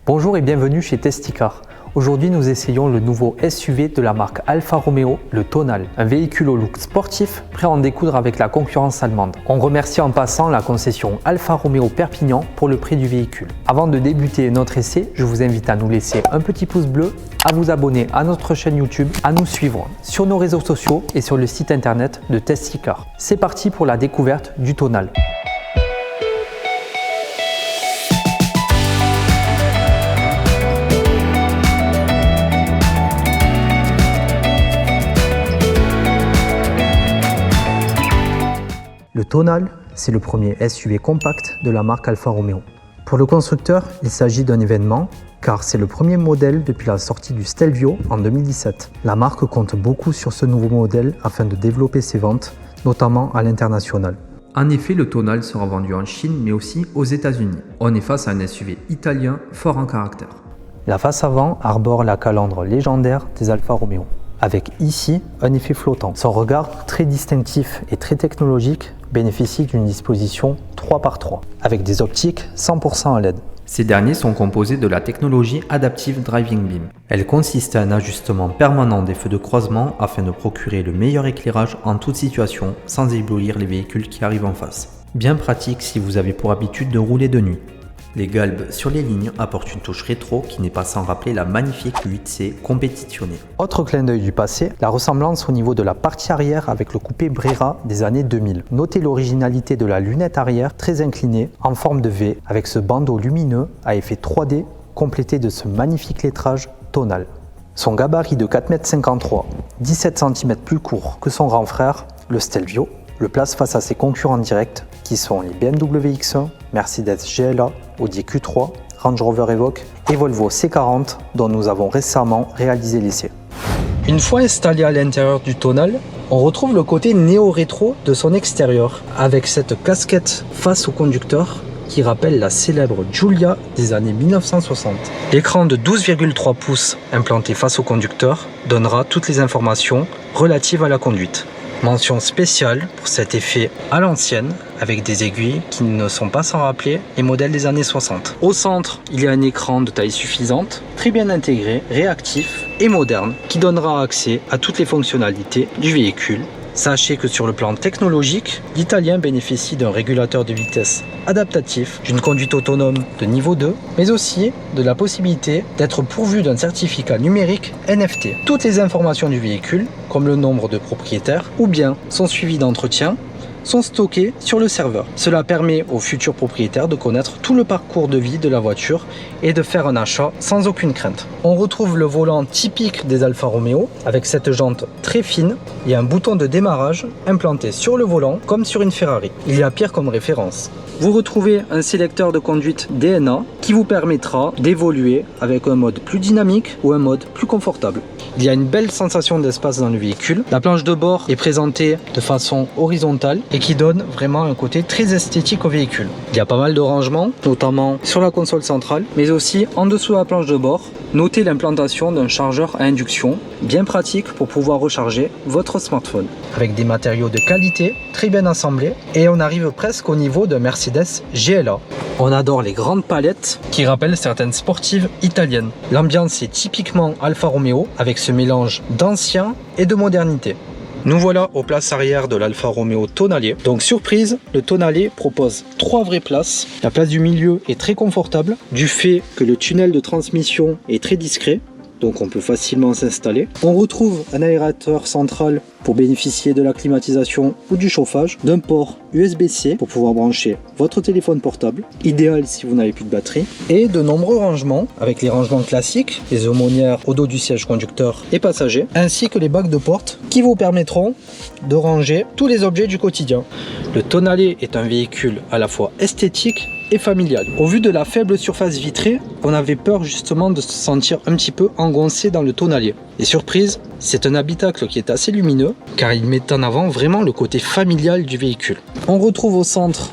Bonjour et bienvenue chez Testicar. Aujourd'hui, nous essayons le nouveau SUV de la marque Alfa Romeo, le Tonal, un véhicule au look sportif prêt à en découdre avec la concurrence allemande. On remercie en passant la concession Alfa Romeo Perpignan pour le prix du véhicule. Avant de débuter notre essai, je vous invite à nous laisser un petit pouce bleu, à vous abonner à notre chaîne YouTube, à nous suivre sur nos réseaux sociaux et sur le site internet de Testicar. C'est parti pour la découverte du Tonal. Le Tonal, c'est le premier SUV compact de la marque Alfa Romeo. Pour le constructeur, il s'agit d'un événement car c'est le premier modèle depuis la sortie du Stelvio en 2017. La marque compte beaucoup sur ce nouveau modèle afin de développer ses ventes, notamment à l'international. En effet, le Tonal sera vendu en Chine mais aussi aux États-Unis. On est face à un SUV italien fort en caractère. La face avant arbore la calandre légendaire des Alfa Romeo, avec ici un effet flottant. Son regard très distinctif et très technologique bénéficie d'une disposition 3x3 avec des optiques 100% à LED. Ces derniers sont composés de la technologie Adaptive Driving Beam. Elle consiste à un ajustement permanent des feux de croisement afin de procurer le meilleur éclairage en toute situation sans éblouir les véhicules qui arrivent en face. Bien pratique si vous avez pour habitude de rouler de nuit. Les galbes sur les lignes apportent une touche rétro qui n'est pas sans rappeler la magnifique 8C compétitionnée. Autre clin d'œil du passé, la ressemblance au niveau de la partie arrière avec le coupé Brera des années 2000. Notez l'originalité de la lunette arrière très inclinée en forme de V avec ce bandeau lumineux à effet 3D complété de ce magnifique lettrage Tonal. Son gabarit de 4,53 m, 17 cm plus court que son grand frère, le Stelvio, le place face à ses concurrents directs qui sont les BMW X1, Mercedes GLA, Audi Q3, Range Rover Evoque et Volvo C40 dont nous avons récemment réalisé l'essai. Une fois installé à l'intérieur du Tonal, on retrouve le côté néo-rétro de son extérieur avec cette casquette face au conducteur qui rappelle la célèbre Giulia des années 1960. L'écran de 12,3 pouces implanté face au conducteur donnera toutes les informations relatives à la conduite. Mention spéciale pour cet effet à l'ancienne avec des aiguilles qui ne sont pas sans rappeler les modèles des années 60. Au centre, il y a un écran de taille suffisante, très bien intégré, réactif et moderne qui donnera accès à toutes les fonctionnalités du véhicule. Sachez que sur le plan technologique, l'Italien bénéficie d'un régulateur de vitesse adaptatif, d'une conduite autonome de niveau 2, mais aussi de la possibilité d'être pourvu d'un certificat numérique NFT. Toutes les informations du véhicule, comme le nombre de propriétaires ou bien son suivi d'entretien, sont stockées sur le serveur. Cela permet aux futurs propriétaires de connaître tout le parcours de vie de la voiture et de faire un achat sans aucune crainte. On retrouve le volant typique des Alfa Romeo avec cette jante très fine et un bouton de démarrage implanté sur le volant comme sur une Ferrari. Il y a pire comme référence. Vous retrouvez un sélecteur de conduite DNA qui vous permettra d'évoluer avec un mode plus dynamique ou un mode plus confortable. Il y a une belle sensation d'espace dans le véhicule. La planche de bord est présentée de façon horizontale et qui donne vraiment un côté très esthétique au véhicule. Il y a pas mal de rangements, notamment sur la console centrale, mais aussi en dessous de la planche de bord. Notez l'implantation d'un chargeur à induction, bien pratique pour pouvoir recharger votre smartphone. Avec des matériaux de qualité, très bien assemblés, et on arrive presque au niveau de Mercedes GLA. On adore les grandes palettes qui rappellent certaines sportives italiennes. L'ambiance est typiquement Alfa Romeo avec ce mélange d'ancien et de modernité. Nous voilà aux places arrière de l'Alfa Romeo Tonalier. Donc surprise, le Tonalier propose 3 vraies places. La place du milieu est très confortable du fait que le tunnel de transmission est très discret. Donc on peut facilement s'installer. On retrouve un aérateur central pour bénéficier de la climatisation ou du chauffage, d'un port USB-C pour pouvoir brancher votre téléphone portable, idéal si vous n'avez plus de batterie, et de nombreux rangements avec les rangements classiques, les aumônières au dos du siège conducteur et passager, ainsi que les bacs de porte qui vous permettront de ranger tous les objets du quotidien. Le Tonalier est un véhicule à la fois esthétique et familial. Au vu de la faible surface vitrée, on avait peur justement de se sentir un petit peu engoncé dans le Tonalier. Et surprise, c'est un habitacle qui est assez lumineux car il met en avant vraiment le côté familial du véhicule. On retrouve au centre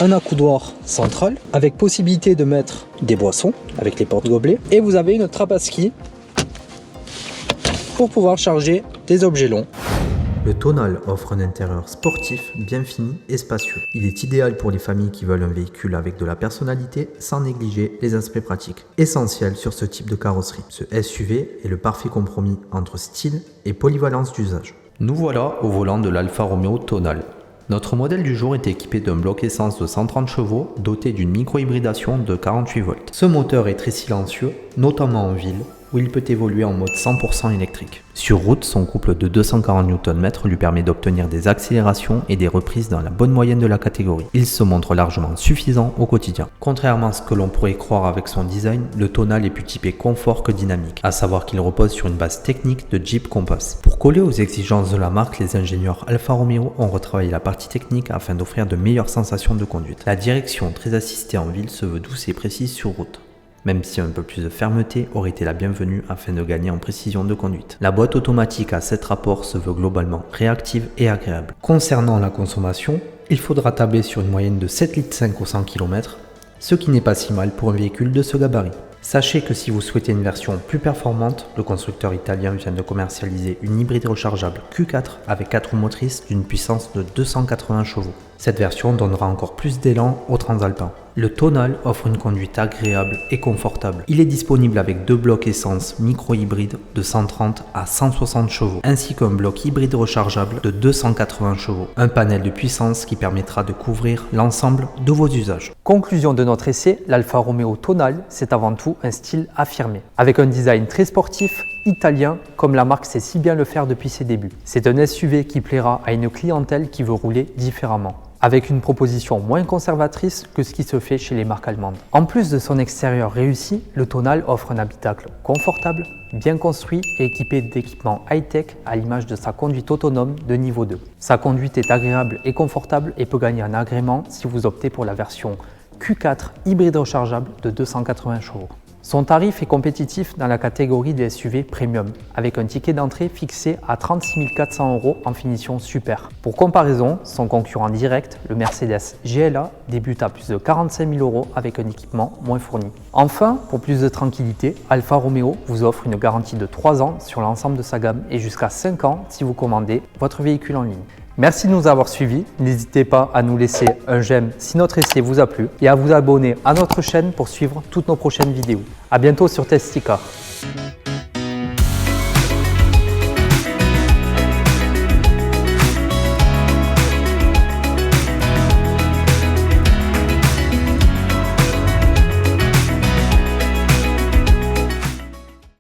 un accoudoir central avec possibilité de mettre des boissons avec les porte-gobelets et vous avez une trappe à ski pour pouvoir charger des objets longs. Le Tonal offre un intérieur sportif, bien fini et spacieux. Il est idéal pour les familles qui veulent un véhicule avec de la personnalité sans négliger les aspects pratiques. Essentiel sur ce type de carrosserie, ce SUV est le parfait compromis entre style et polyvalence d'usage. Nous voilà au volant de l'Alfa Romeo Tonal. Notre modèle du jour est équipé d'un bloc essence de 130 chevaux doté d'une micro-hybridation de 48 volts. Ce moteur est très silencieux, notamment en ville, où il peut évoluer en mode 100% électrique. Sur route, son couple de 240 Nm lui permet d'obtenir des accélérations et des reprises dans la bonne moyenne de la catégorie. Il se montre largement suffisant au quotidien. Contrairement à ce que l'on pourrait croire avec son design, le Tonal est plus typé confort que dynamique, à savoir qu'il repose sur une base technique de Jeep Compass. Pour coller aux exigences de la marque, les ingénieurs Alfa Romeo ont retravaillé la partie technique afin d'offrir de meilleures sensations de conduite. La direction très assistée en ville se veut douce et précise sur route, même si un peu plus de fermeté aurait été la bienvenue afin de gagner en précision de conduite. La boîte automatique à 7 rapports se veut globalement réactive et agréable. Concernant la consommation, il faudra tabler sur une moyenne de 7,5 litres au 100 km, ce qui n'est pas si mal pour un véhicule de ce gabarit. Sachez que si vous souhaitez une version plus performante, le constructeur italien vient de commercialiser une hybride rechargeable Q4 avec 4 roues motrices d'une puissance de 280 chevaux. Cette version donnera encore plus d'élan au transalpin. Le Tonal offre une conduite agréable et confortable. Il est disponible avec 2 blocs essence micro-hybrides de 130 à 160 chevaux, ainsi qu'un bloc hybride rechargeable de 280 chevaux. Un panel de puissance qui permettra de couvrir l'ensemble de vos usages. Conclusion de notre essai, l'Alfa Romeo Tonal, c'est avant tout un style affirmé, avec un design très sportif, italien, comme la marque sait si bien le faire depuis ses débuts. C'est un SUV qui plaira à une clientèle qui veut rouler différemment, avec une proposition moins conservatrice que ce qui se fait chez les marques allemandes. En plus de son extérieur réussi, le Tonal offre un habitacle confortable, bien construit et équipé d'équipements high-tech à l'image de sa conduite autonome de niveau 2. Sa conduite est agréable et confortable et peut gagner un agrément si vous optez pour la version Q4 hybride rechargeable de 280 chevaux. Son tarif est compétitif dans la catégorie des SUV Premium, avec un ticket d'entrée fixé à 36 400 € en finition super. Pour comparaison, son concurrent direct, le Mercedes GLA, débute à plus de 45 000 € avec un équipement moins fourni. Enfin, pour plus de tranquillité, Alfa Romeo vous offre une garantie de 3 ans sur l'ensemble de sa gamme et jusqu'à 5 ans si vous commandez votre véhicule en ligne. Merci de nous avoir suivis, n'hésitez pas à nous laisser un j'aime si notre essai vous a plu et à vous abonner à notre chaîne pour suivre toutes nos prochaines vidéos. A bientôt sur Testicar.